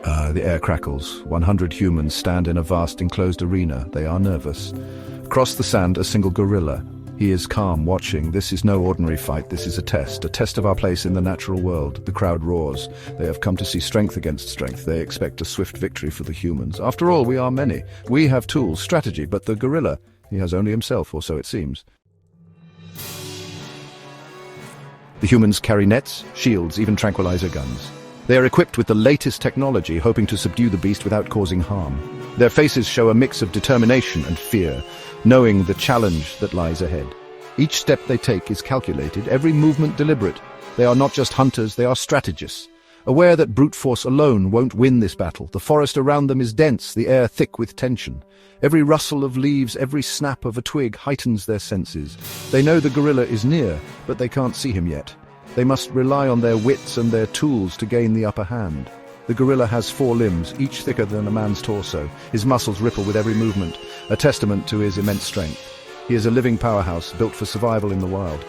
The air crackles. 100 humans stand in a vast enclosed arena. They are nervous. Across the sand, a single gorilla. He is calm, watching. This is no ordinary fight. This is a test of our place in the natural world. The crowd roars. They have come to see strength against strength. They expect a swift victory for the humans. After all, we are many. We have tools, strategy, but the gorilla, he has only himself, or so it seems. The humans carry nets, shields, even tranquilizer guns. They are equipped with the latest technology, hoping to subdue the beast without causing harm. Their faces show a mix of determination and fear, knowing the challenge that lies ahead. Each step they take is calculated, every movement deliberate. They are not just hunters, they are strategists. Aware that brute force alone won't win this battle, the forest around them is dense, the air thick with tension. Every rustle of leaves, every snap of a twig heightens their senses. They know the gorilla is near, but they can't see him yet. They must rely on their wits and their tools to gain the upper hand. The gorilla has 4 limbs, each thicker than a man's torso. His muscles ripple with every movement, a testament to his immense strength. He is a living powerhouse, built for survival in the wild.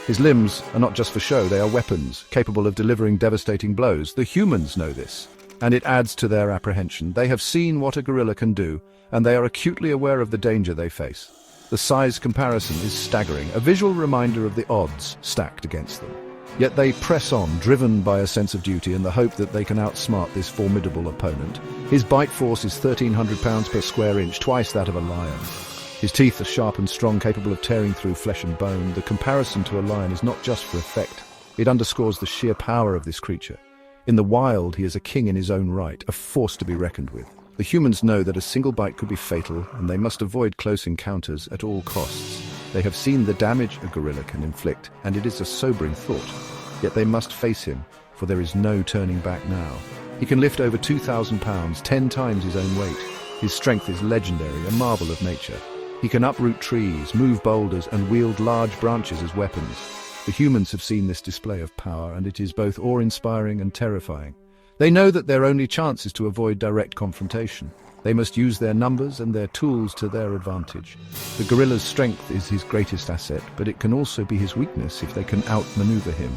His limbs are not just for show, they are weapons, capable of delivering devastating blows. The humans know this, and it adds to their apprehension. They have seen what a gorilla can do, and they are acutely aware of the danger they face. The size comparison is staggering, a visual reminder of the odds stacked against them. Yet they press on, driven by a sense of duty and the hope that they can outsmart this formidable opponent. His bite force is 1,300 pounds per square inch, twice that of a lion. His teeth are sharp and strong, capable of tearing through flesh and bone. The comparison to a lion is not just for effect. It underscores the sheer power of this creature. In the wild, he is a king in his own right, a force to be reckoned with. The humans know that a single bite could be fatal, and they must avoid close encounters at all costs. They have seen the damage a gorilla can inflict, and it is a sobering thought. Yet they must face him, for there is no turning back now. He can lift over 2,000 pounds, 10 times his own weight. His strength is legendary, a marvel of nature. He can uproot trees, move boulders, and wield large branches as weapons. The humans have seen this display of power, and it is both awe-inspiring and terrifying. They know that their only chance is to avoid direct confrontation. They must use their numbers and their tools to their advantage. The gorilla's strength is his greatest asset, but it can also be his weakness if they can outmaneuver him.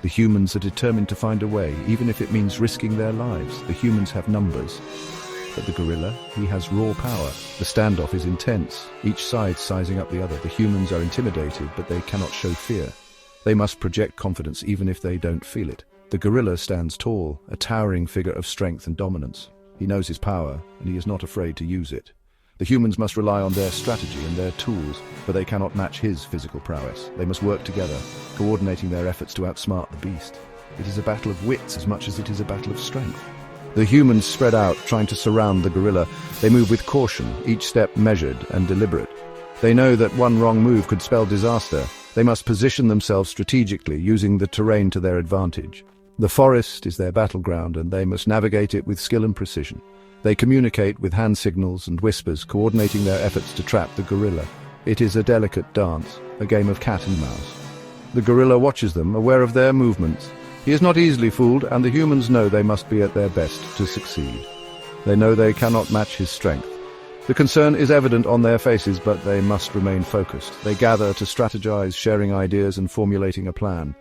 The humans are determined to find a way, even if it means risking their lives. The humans have numbers, but the gorilla, he has raw power. The standoff is intense, each side sizing up the other. The humans are intimidated, but they cannot show fear. They must project confidence even if they don't feel it. The gorilla stands tall, a towering figure of strength and dominance. He knows his power, and he is not afraid to use it. The humans must rely on their strategy and their tools, but they cannot match his physical prowess. They must work together, coordinating their efforts to outsmart the beast. It is a battle of wits as much as it is a battle of strength. The humans spread out, trying to surround the gorilla. They move with caution, each step measured and deliberate. They know that one wrong move could spell disaster. They must position themselves strategically, using the terrain to their advantage. The forest is their battleground, and they must navigate it with skill and precision. They communicate with hand signals and whispers, coordinating their efforts to trap the gorilla. It is a delicate dance, a game of cat and mouse. The gorilla watches them, aware of their movements. He is not easily fooled, and the humans know they must be at their best to succeed. They know they cannot match his strength. The concern is evident on their faces, but they must remain focused. They gather to strategize, sharing ideas and formulating a plan.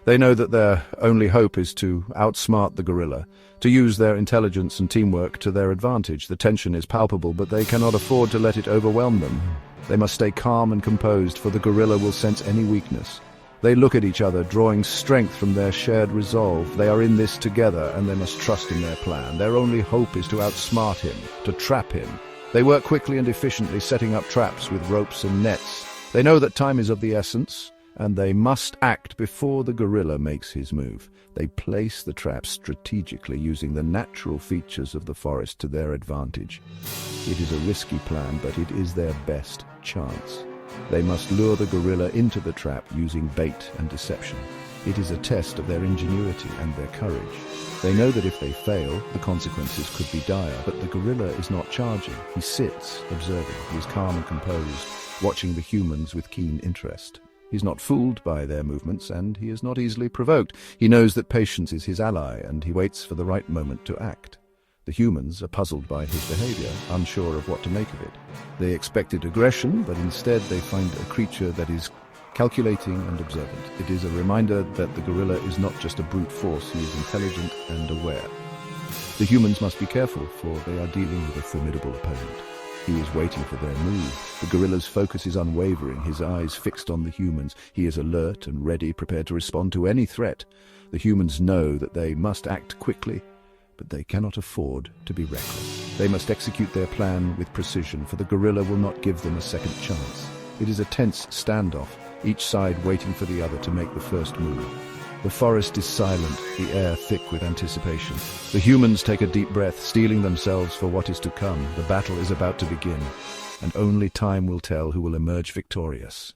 They know that their only hope is to outsmart the gorilla, to use their intelligence and teamwork to their advantage. The tension is palpable, but they cannot afford to let it overwhelm them. They must stay calm and composed, for the gorilla will sense any weakness. They look at each other, drawing strength from their shared resolve. They are in this together, and they must trust in their plan. Their only hope is to outsmart him, to trap him. They work quickly and efficiently, setting up traps with ropes and nets. They know that time is of the essence, and they must act before the gorilla makes his move. They place the traps strategically, using the natural features of the forest to their advantage. It is a risky plan, but it is their best chance. They must lure the gorilla into the trap using bait and deception. It is a test of their ingenuity and their courage. They know that if they fail, the consequences could be dire, but the gorilla is not charging. He sits, observing. He is calm and composed, watching the humans with keen interest. He's not fooled by their movements, and he is not easily provoked. He knows that patience is his ally, and he waits for the right moment to act. The humans are puzzled by his behavior, unsure of what to make of it. They expected aggression, but instead they find a creature that is calculating and observant. It is a reminder that the gorilla is not just a brute force, he is intelligent and aware. The humans must be careful, for they are dealing with a formidable opponent. He is waiting for their move. The gorilla's focus is unwavering, his eyes fixed on the humans. He is alert and ready, prepared to respond to any threat. The humans know that they must act quickly, but they cannot afford to be reckless. They must execute their plan with precision, for the gorilla will not give them a second chance. It is a tense standoff, each side waiting for the other to make the first move. The forest is silent, the air thick with anticipation. The humans take a deep breath, steeling themselves for what is to come. The battle is about to begin, and only time will tell who will emerge victorious.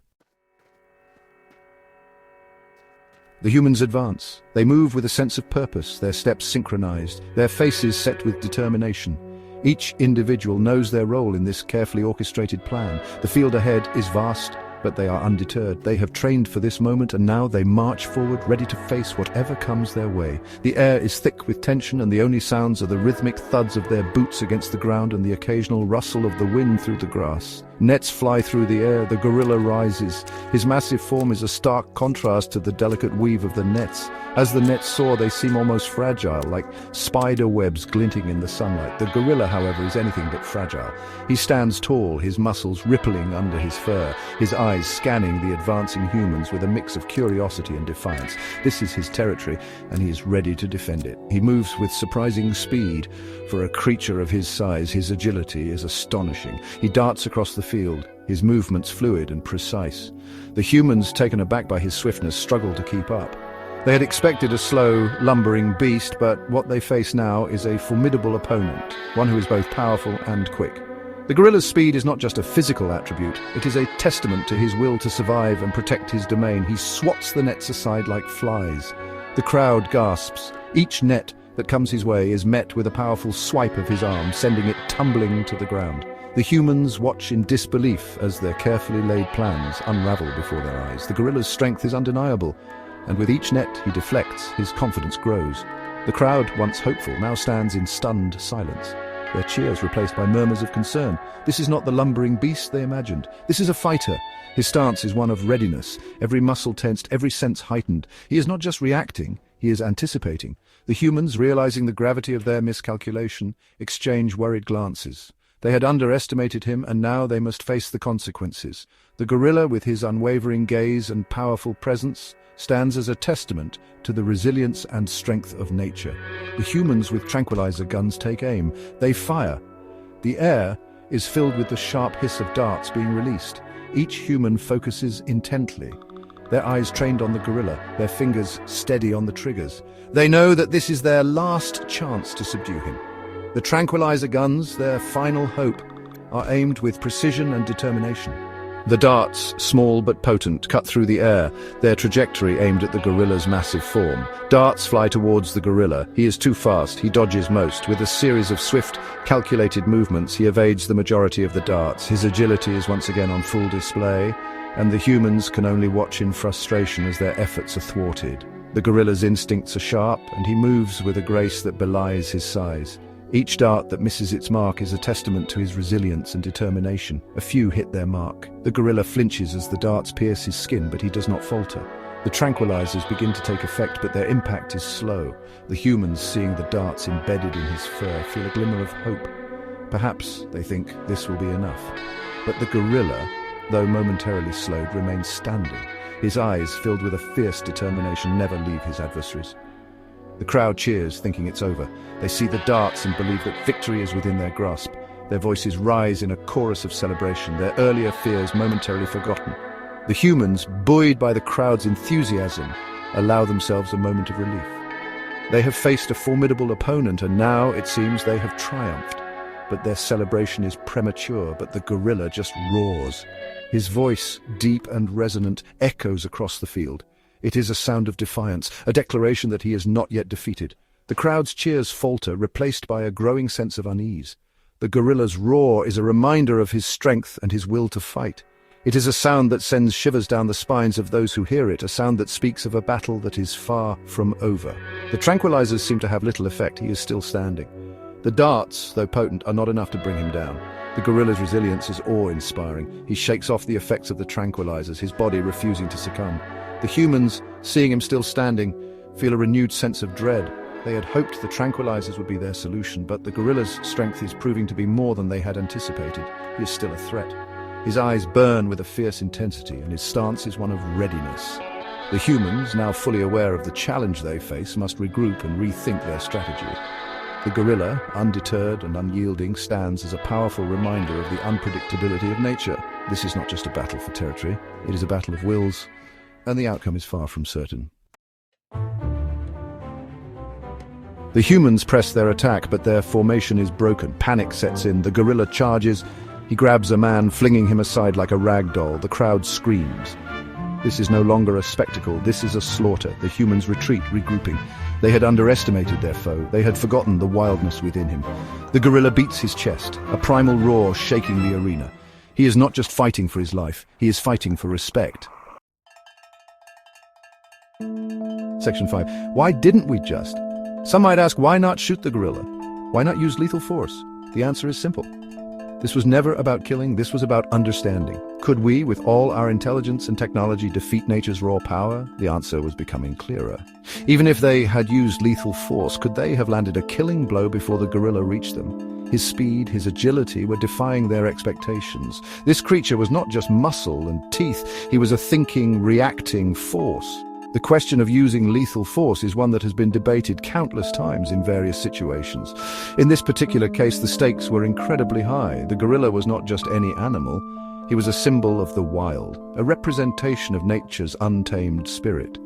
The humans advance. They move with a sense of purpose, their steps synchronized, their faces set with determination. Each individual knows their role in this carefully orchestrated plan. The field ahead is vast, but they are undeterred. They have trained for this moment, and now they march forward, ready to face whatever comes their way. The air is thick with tension, and the only sounds are the rhythmic thuds of their boots against the ground and the occasional rustle of the wind through the grass. Nets fly through the air, the gorilla rises. His massive form is a stark contrast to the delicate weave of the nets. As the nets soar, they seem almost fragile, like spider webs glinting in the sunlight. The gorilla, however, is anything but fragile. He stands tall, his muscles rippling under his fur, his eyes scanning the advancing humans with a mix of curiosity and defiance. This is his territory, and he is ready to defend it. He moves with surprising speed. For a creature of his size, his agility is astonishing. He darts across the field, his movements fluid and precise. The humans, taken aback by his swiftness, struggle to keep up. They had expected a slow, lumbering beast, but what they face now is a formidable opponent, one who is both powerful and quick. The gorilla's speed is not just a physical attribute, it is a testament to his will to survive and protect his domain. He swats the nets aside like flies. The crowd gasps. Each net that comes his way is met with a powerful swipe of his arm, sending it tumbling to the ground. The humans watch in disbelief as their carefully laid plans unravel before their eyes. The gorilla's strength is undeniable, and with each net he deflects, his confidence grows. The crowd, once hopeful, now stands in stunned silence, their cheers replaced by murmurs of concern. This is not the lumbering beast they imagined. This is a fighter. His stance is one of readiness, every muscle tensed, every sense heightened. He is not just reacting, he is anticipating. The humans, realizing the gravity of their miscalculation, exchange worried glances. They had underestimated him, and now they must face the consequences. The gorilla, with his unwavering gaze and powerful presence, stands as a testament to the resilience and strength of nature. The humans with tranquilizer guns take aim. They fire. The air is filled with the sharp hiss of darts being released. Each human focuses intently, their eyes trained on the gorilla, their fingers steady on the triggers. They know that this is their last chance to subdue him. The tranquilizer guns, their final hope, are aimed with precision and determination. The darts, small but potent, cut through the air, their trajectory aimed at the gorilla's massive form. Darts fly towards the gorilla. He is too fast, he dodges most. With a series of swift, calculated movements, he evades the majority of the darts. His agility is once again on full display, and the humans can only watch in frustration as their efforts are thwarted. The gorilla's instincts are sharp, and he moves with a grace that belies his size. Each dart that misses its mark is a testament to his resilience and determination. A few hit their mark. The gorilla flinches as the darts pierce his skin, but he does not falter. The tranquilizers begin to take effect, but their impact is slow. The humans, seeing the darts embedded in his fur, feel a glimmer of hope. Perhaps, they think, this will be enough. But the gorilla, though momentarily slowed, remains standing. His eyes, filled with a fierce determination, never leave his adversaries. The crowd cheers, thinking it's over. They see the darts and believe that victory is within their grasp. Their voices rise in a chorus of celebration, their earlier fears momentarily forgotten. The humans, buoyed by the crowd's enthusiasm, allow themselves a moment of relief. They have faced a formidable opponent, and now, it seems, they have triumphed. But their celebration is premature, but the gorilla just roars. His voice, deep and resonant, echoes across the field. It is a sound of defiance, a declaration that he is not yet defeated. The crowd's cheers falter, replaced by a growing sense of unease. The gorilla's roar is a reminder of his strength and his will to fight. It is a sound that sends shivers down the spines of those who hear it, a sound that speaks of a battle that is far from over. The tranquilizers seem to have little effect. He is still standing. The darts, though potent, are not enough to bring him down. The gorilla's resilience is awe-inspiring. He shakes off the effects of the tranquilizers, his body refusing to succumb. The humans, seeing him still standing, feel a renewed sense of dread. They had hoped the tranquilizers would be their solution, but the gorilla's strength is proving to be more than they had anticipated. He is still a threat. His eyes burn with a fierce intensity, and his stance is one of readiness. The humans, now fully aware of the challenge they face, must regroup and rethink their strategy. The gorilla, undeterred and unyielding, stands as a powerful reminder of the unpredictability of nature. This is not just a battle for territory, it is a battle of wills, and the outcome is far from certain. The humans press their attack, but their formation is broken. Panic sets in. The gorilla charges. He grabs a man, flinging him aside like a rag doll. The crowd screams. This is no longer a spectacle. This is a slaughter. The humans retreat, regrouping. They had underestimated their foe. They had forgotten the wildness within him. The gorilla beats his chest, a primal roar shaking the arena. He is not just fighting for his life. He is fighting for respect. Section 5. Why didn't we just? Some might ask, why not shoot the gorilla? Why not use lethal force? The answer is simple. This was never about killing, this was about understanding. Could we, with all our intelligence and technology, defeat nature's raw power? The answer was becoming clearer. Even if they had used lethal force, could they have landed a killing blow before the gorilla reached them? His speed, his agility were defying their expectations. This creature was not just muscle and teeth, he was a thinking, reacting force. The question of using lethal force is one that has been debated countless times in various situations. In this particular case, the stakes were incredibly high. The gorilla was not just any animal. He was a symbol of the wild, a representation of nature's untamed spirit.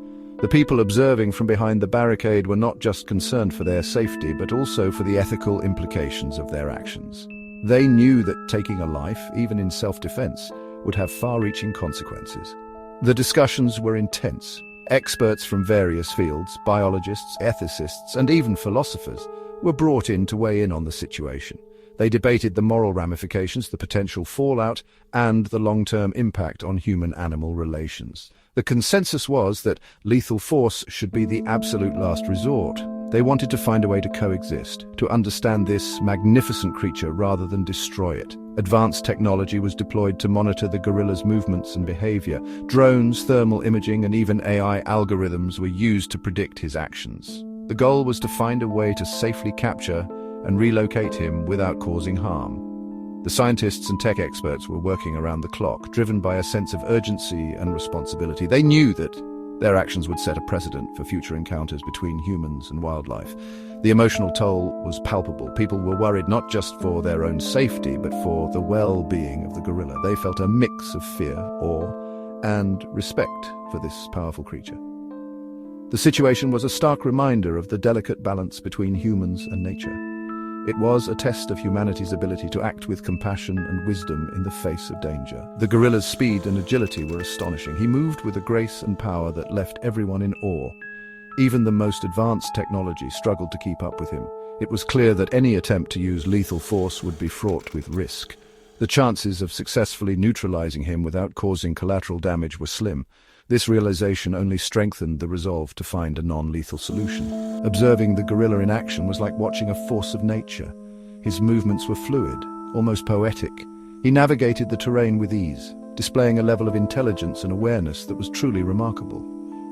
The people observing from behind the barricade were not just concerned for their safety, but also for the ethical implications of their actions. They knew that taking a life, even in self-defense, would have far-reaching consequences. The discussions were intense. Experts from various fields, biologists, ethicists, and even philosophers, were brought in to weigh in on the situation. They debated the moral ramifications, the potential fallout, and the long-term impact on human-animal relations. The consensus was that lethal force should be the absolute last resort. They wanted to find a way to coexist, to understand this magnificent creature rather than destroy it. Advanced technology was deployed to monitor the gorilla's movements and behavior. Drones, thermal imaging, and even AI algorithms were used to predict his actions. The goal was to find a way to safely capture and relocate him without causing harm. The scientists and tech experts were working around the clock, driven by a sense of urgency and responsibility. They knew that their actions would set a precedent for future encounters between humans and wildlife. The emotional toll was palpable. People were worried not just for their own safety, but for the well-being of the gorilla. They felt a mix of fear, awe, and respect for this powerful creature. The situation was a stark reminder of the delicate balance between humans and nature. It was a test of humanity's ability to act with compassion and wisdom in the face of danger. The gorilla's speed and agility were astonishing. He moved with a grace and power that left everyone in awe. Even the most advanced technology struggled to keep up with him. It was clear that any attempt to use lethal force would be fraught with risk. The chances of successfully neutralizing him without causing collateral damage were slim. This realization only strengthened the resolve to find a non-lethal solution. Observing the gorilla in action was like watching a force of nature. His movements were fluid, almost poetic. He navigated the terrain with ease, displaying a level of intelligence and awareness that was truly remarkable.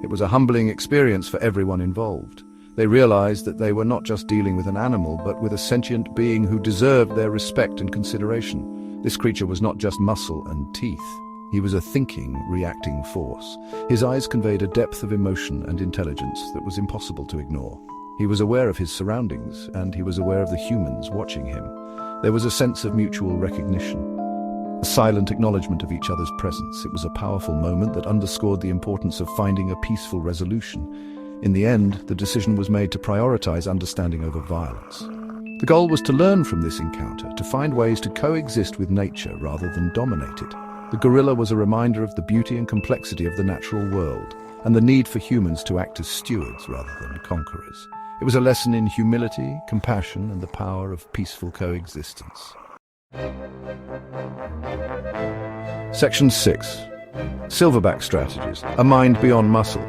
It was a humbling experience for everyone involved. They realized that they were not just dealing with an animal, but with a sentient being who deserved their respect and consideration. This creature was not just muscle and teeth. He was a thinking, reacting force. His eyes conveyed a depth of emotion and intelligence that was impossible to ignore. He was aware of his surroundings, and he was aware of the humans watching him. There was a sense of mutual recognition, a silent acknowledgement of each other's presence. It was a powerful moment that underscored the importance of finding a peaceful resolution. In the end, the decision was made to prioritize understanding over violence. The goal was to learn from this encounter, to find ways to coexist with nature rather than dominate it. The gorilla was a reminder of the beauty and complexity of the natural world, and the need for humans to act as stewards rather than conquerors. It was a lesson in humility, compassion, and the power of peaceful coexistence. Section 6. Silverback strategies, a mind beyond muscle.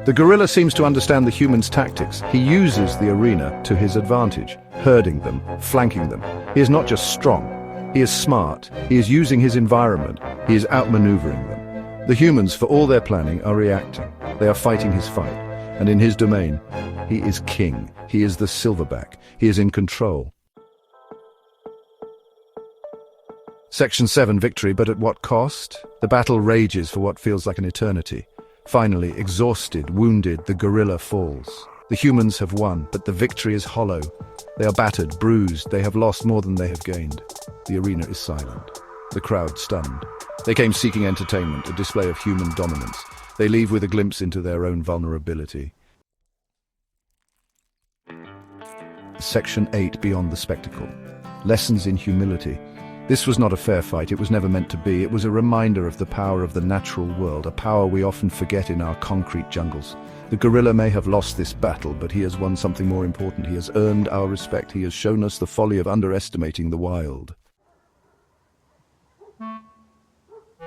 The gorilla seems to understand the human's tactics. He uses the arena to his advantage, herding them, flanking them. He is not just strong. He is smart. He is using his environment. He is outmaneuvering them. The humans, for all their planning, are reacting. They are fighting his fight. And in his domain, he is king. He is the silverback. He is in control. Section 7, Victory, but at what cost? The battle rages for what feels like an eternity. Finally, exhausted, wounded, the gorilla falls. The humans have won, but the victory is hollow. They are battered, bruised, they have lost more than they have gained. The arena is silent. The crowd stunned. They came seeking entertainment, a display of human dominance. They leave with a glimpse into their own vulnerability. Section 8, Beyond the Spectacle. Lessons in humility. This was not a fair fight, it was never meant to be. It was a reminder of the power of the natural world, a power we often forget in our concrete jungles. The gorilla may have lost this battle, but he has won something more important. He has earned our respect. He has shown us the folly of underestimating the wild.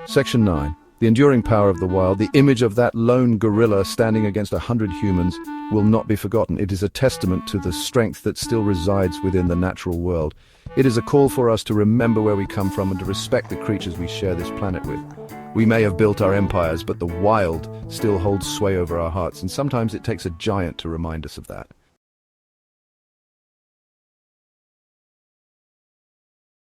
Section 9. The enduring power of the wild. The image of that lone gorilla standing against 100 humans will not be forgotten. It is a testament to the strength that still resides within the natural world. It is a call for us to remember where we come from and to respect the creatures we share this planet with. We may have built our empires, but the wild still holds sway over our hearts, and sometimes it takes a giant to remind us of that.